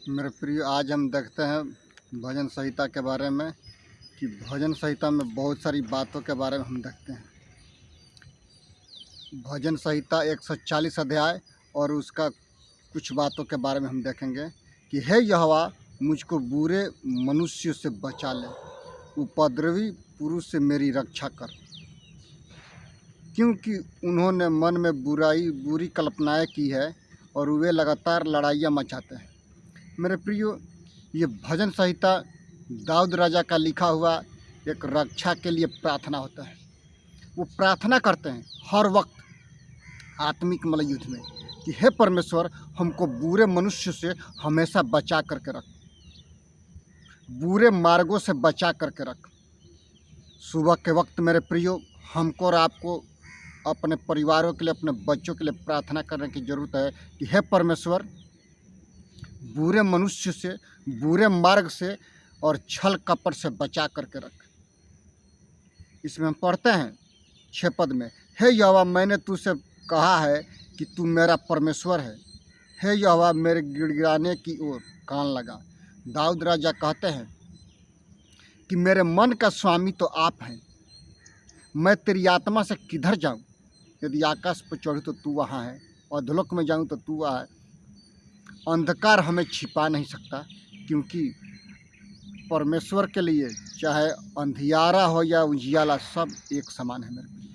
मेरे प्रिय, आज हम देखते हैं भजन संहिता के बारे में कि भजन संहिता में बहुत सारी बातों के बारे में हम देखते हैं। भजन संहिता 140 अध्याय और उसका कुछ बातों के बारे में हम देखेंगे कि हे यहोवा, मुझको बुरे मनुष्य से बचा ले, उपद्रवी पुरुष से मेरी रक्षा कर, क्योंकि उन्होंने मन में बुरी कल्पनाएं की है और वे लगातार लड़ाइयाँ मचाते हैं। मेरे प्रियो, ये भजन संहिता दाऊद राजा का लिखा हुआ एक रक्षा के लिए प्रार्थना होता है। वो प्रार्थना करते हैं हर वक्त आत्मिक युद्ध में कि हे परमेश्वर, हमको बुरे मनुष्य से हमेशा बचा करके रख, बुरे मार्गों से बचा करके रख। सुबह के वक्त मेरे प्रियो, हमको और आपको अपने परिवारों के लिए, अपने बच्चों के लिए प्रार्थना करने की ज़रूरत है कि हे परमेश्वर, बुरे मनुष्य से, बुरे मार्ग से और छल कपट से बचा करके रख। इसमें हम पढ़ते हैं 6 पद में, हे यहोवा, मैंने तुझसे कहा है कि तू मेरा परमेश्वर है। हे यहोवा, मेरे गिड़गिड़ाने की ओर कान लगा। दाऊद राजा कहते हैं कि मेरे मन का स्वामी तो आप हैं, मैं तेरी आत्मा से किधर जाऊं? यदि आकाश पर चढ़ूँ तो तू वहाँ है, और अधोलोक में जाऊं तो तू वहाँ है। अंधकार हमें छिपा नहीं सकता, क्योंकि परमेश्वर के लिए चाहे अंधियारा हो या उजियाला, सब एक समान है मेरे प्रिय।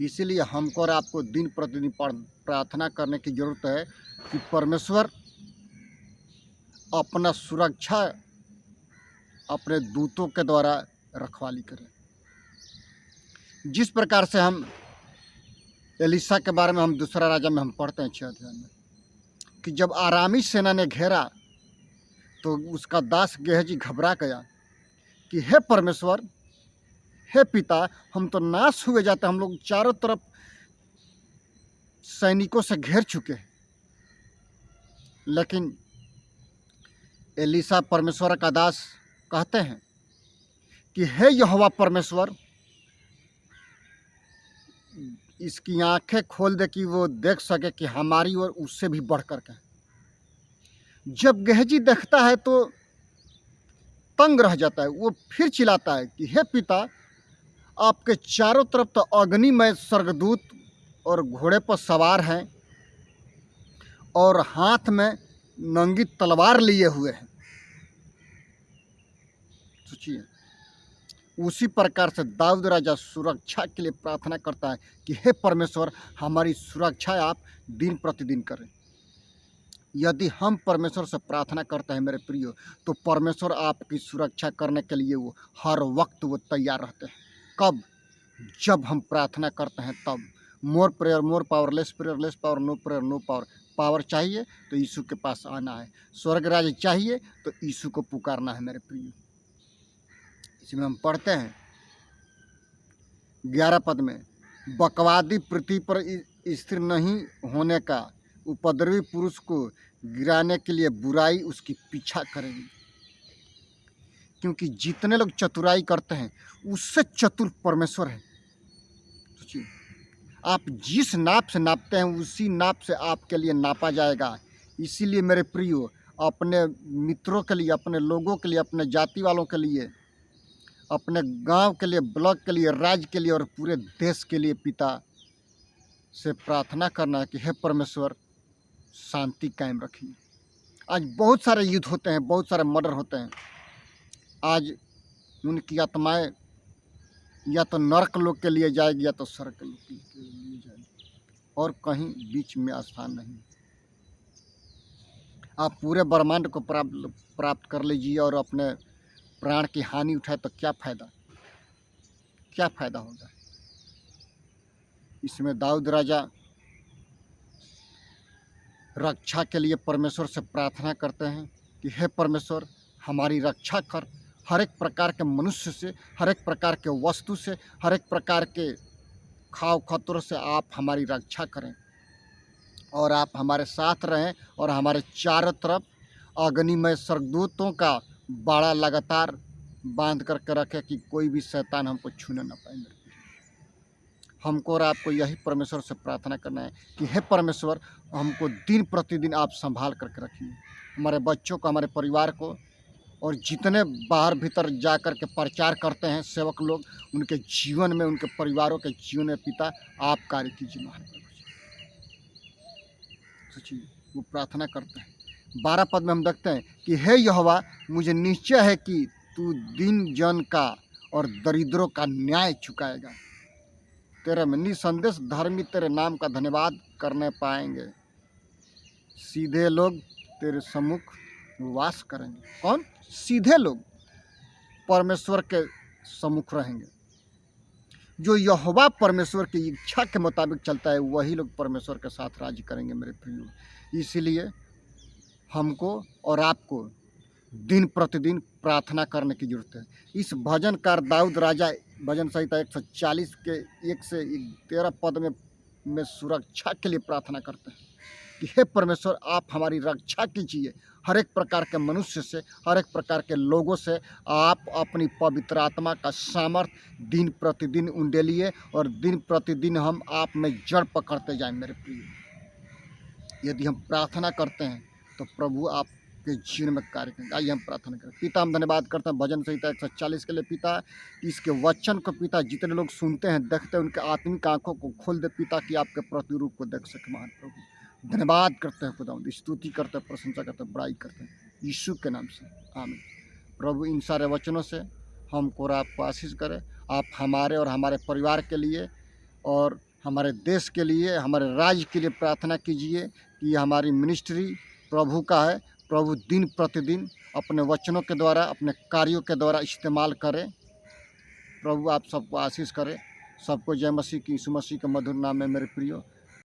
इसीलिए हमको और आपको दिन प्रतिदिन प्रार्थना करने की ज़रूरत है कि परमेश्वर अपना सुरक्षा अपने दूतों के द्वारा रखवाली करे। जिस प्रकार से हम एलीशा के बारे में हम दूसरा राजा में हम पढ़ते हैं 6 अध्याय में कि जब आरामी सेना ने घेरा तो उसका दास गेहजी घबरा गया कि हे परमेश्वर, हे पिता, हम तो नाश हुए जाते, हम लोग चारों तरफ सैनिकों से घेर चुके हैं। लेकिन एलीशा परमेश्वर का दास कहते हैं कि हे यहोवा परमेश्वर, इसकी आंखें खोल दे कि वो देख सके कि हमारी ओर उससे भी बढ़ कर के। जब गेहजी देखता है तो तंग रह जाता है। वो फिर चिल्लाता है कि हे पिता, आपके चारों तरफ तो अग्निमय स्वर्गदूत और घोड़े पर सवार हैं और हाथ में नंगी तलवार लिए हुए हैं। सोचिए, उसी प्रकार से दाऊद राजा सुरक्षा के लिए प्रार्थना करता है कि हे परमेश्वर, हमारी सुरक्षा आप दिन प्रतिदिन करें। यदि हम परमेश्वर से प्रार्थना करते हैं मेरे प्रियो, तो परमेश्वर आपकी सुरक्षा करने के लिए वो हर वक्त वो तैयार रहते हैं। कब? जब हम प्रार्थना करते हैं तब। More prayer more power, less prayer less power, no prayer no power. Power चाहिए तो यीशु के पास आना है, स्वर्ग राज्य चाहिए तो यीशु को पुकारना है मेरे प्रियो। इसमें हम पढ़ते हैं 11 पद में, बकवादी पृथ्वी पर स्थिर नहीं होने का, उपद्रवी पुरुष को गिराने के लिए बुराई उसकी पीछा करेगी। क्योंकि जितने लोग चतुराई करते हैं उससे चतुर परमेश्वर है। सोचिए, आप जिस नाप से नापते हैं उसी नाप से आपके लिए नापा जाएगा। इसीलिए मेरे प्रियो, अपने मित्रों के लिए, अपने लोगों के लिए, अपने जाति वालों के लिए, अपने गांव के लिए, ब्लॉक के लिए, राज्य के लिए और पूरे देश के लिए पिता से प्रार्थना करना है कि हे परमेश्वर, शांति कायम रखिए। आज बहुत सारे युद्ध होते हैं, बहुत सारे मर्डर होते हैं। आज उनकी आत्माएं या तो नरक लोक के लिए जाएगी या तो स्वर्ग के लोक के लिए जाएगी, और कहीं बीच में स्थान नहीं। आप पूरे ब्रह्मांड को प्राप्त कर लीजिए और अपने प्राण की हानि उठाए तो क्या फ़ायदा? क्या फ़ायदा होगा? इसमें दाऊद राजा रक्षा के लिए परमेश्वर से प्रार्थना करते हैं कि हे परमेश्वर, हमारी रक्षा कर, हर एक प्रकार के मनुष्य से, हर एक प्रकार के वस्तु से, हर एक प्रकार के खाव खतरों से आप हमारी रक्षा करें और आप हमारे साथ रहें और हमारे चारों तरफ अग्निमय स्वर्गदूतों का बाड़ा लगातार बांध करके रखें कि कोई भी शैतान हमको छूने न पाए। हमको और आपको यही परमेश्वर से प्रार्थना करना है कि हे परमेश्वर, हमको दिन प्रतिदिन आप संभाल करके रखिए, हमारे बच्चों को, हमारे परिवार को, और जितने बाहर भीतर जा कर के प्रचार करते हैं सेवक लोग, उनके जीवन में, उनके परिवारों के जीवन में पिता आप कार्य कीजिए महान प्रभु जी। सोचिए, वो प्रार्थना करते हैं। 12 पद में हम देखते हैं कि हे यहोवा, मुझे निश्चय है कि तू दीन जन का और दरिद्रों का न्याय चुकाएगा। तेरे में निसंदेश धर्मी तेरे नाम का धन्यवाद करने पाएंगे। सीधे लोग तेरे सम्मुख वास करेंगे। कौन? सीधे लोग परमेश्वर के सम्मुख रहेंगे। जो यहोवा परमेश्वर की इच्छा के मुताबिक चलता है, वही लोग परमेश्वर के साथ राज्य करेंगे मेरे प्रियो। इसीलिए हमको और आपको दिन प्रतिदिन प्रार्थना करने की जरूरत है। इस भजनकार दाऊद राजा भजन संहिता 140 के 1 से 13 पद में सुरक्षा के लिए प्रार्थना करते हैं कि हे परमेश्वर, आप हमारी रक्षा कीजिए। हर एक प्रकार के मनुष्य से, हर एक प्रकार के लोगों से आप अपनी पवित्र आत्मा का सामर्थ्य दिन प्रतिदिन उंडेलिए और दिन प्रतिदिन हम आप में जड़ पकड़ते जाएं मेरे प्रिय। यदि हम प्रार्थना करते हैं तो प्रभु आपके जीवन में कार्य करेंगे। आइए हम प्रार्थना करें। पिता, हम धन्यवाद करते हैं भजन संहिता 140 के लिए पिता। इसके वचन को पिता जितने लोग सुनते हैं, देखते हैं, उनके आत्मिक आंखों को खोल दे पिता, कि आपके प्रतिरूप को देख सके महान प्रभु। धन्यवाद करते हैं खुदा, स्तुति करते हैं, प्रशंसा करते हैं, बड़ाई करते हैं यीशु के नाम से, आमीन। प्रभु इन सारे वचनों से हमको और आपको आशीष करें। आप हमारे और हमारे परिवार के लिए और हमारे देश के लिए, हमारे राज्य के लिए प्रार्थना कीजिए कि हमारी मिनिस्ट्री प्रभु का है। प्रभु दिन प्रतिदिन अपने वचनों के द्वारा, अपने कार्यों के द्वारा इस्तेमाल करें। प्रभु आप सबको आशीष करें। सबको जय मसीह की, यीशु मसीह के मधुर नाम में मेरे प्रियो